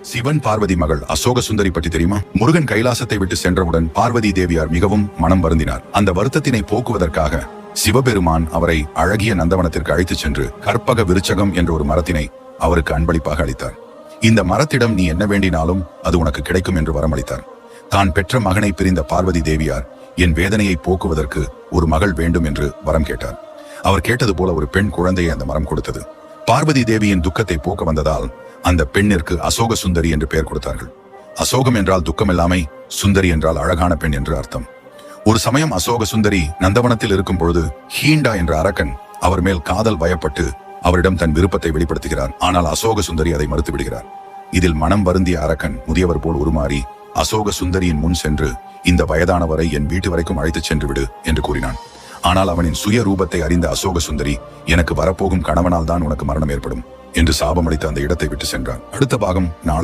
சிவன் பார்வதி மகள் அசோக சுந்தரி பற்றி தெரியுமா? முருகன் கைலாசத்தை விட்டு சென்றவுடன் பார்வதி தேவியார் மிகவும் மனம் வருந்தினார். அந்த வருத்தத்தினை போக்குவதற்காக சிவபெருமான் அவரை அழகிய நந்தவனத்திற்கு அழைத்துச் சென்று கற்பக விருச்சகம் என்ற ஒரு மரத்தினை அவருக்கு அன்பளிப்பாக அளித்தார். இந்த மரத்திடம் நீ என்ன வேண்டினாலும் அது உனக்கு கிடைக்கும் என்று வரமளித்தார். தான் பெற்ற மகனை பிரிந்த பார்வதி தேவியார் என் வேதனையை போக்குவதற்கு ஒரு மகள் வேண்டும் என்று வரம் கேட்டார். அவர் கேட்டது போல ஒரு பெண் குழந்தையை அந்த மரம் கொடுத்தது. பார்வதி தேவியின் துக்கத்தை போக்க வந்ததால் அந்த பெண்ணிற்கு அசோக சுந்தரி என்று பெயர் கொடுத்தார்கள். அசோகம் என்றால் துக்கமில்லாமை, சுந்தரி என்றால் அழகான பெண் என்று அர்த்தம். ஒரு சமயம் அசோக சுந்தரி நந்தவனத்தில் இருக்கும் பொழுது ஹீண்டா என்ற அரக்கன் அவர் மேல் காதல் வயப்பட்டு அவரிடம் தன் விருப்பத்தை வெளிப்படுத்துகிறார். ஆனால் அசோக சுந்தரி அதை மறுத்து விடுகிறார். இதில் மனம் வருந்திய அரக்கன் முதியவர் போல் உருமாறி அசோக சுந்தரியின் முன் சென்று இந்த வயதானவரை என் வீட்டு வரைக்கும் அழைத்துச் சென்று விடு என்று கூறினான். ஆனால் அவனின் சுய ரூபத்தை அறிந்த அசோக சுந்தரி, எனக்கு வரப்போகும் கணவனால் தான் உனக்கு மரணம் ஏற்படும் என்று சாபமளித்து அந்த இடத்தை விட்டு சென்றான். அடுத்த பாகம் நாளை.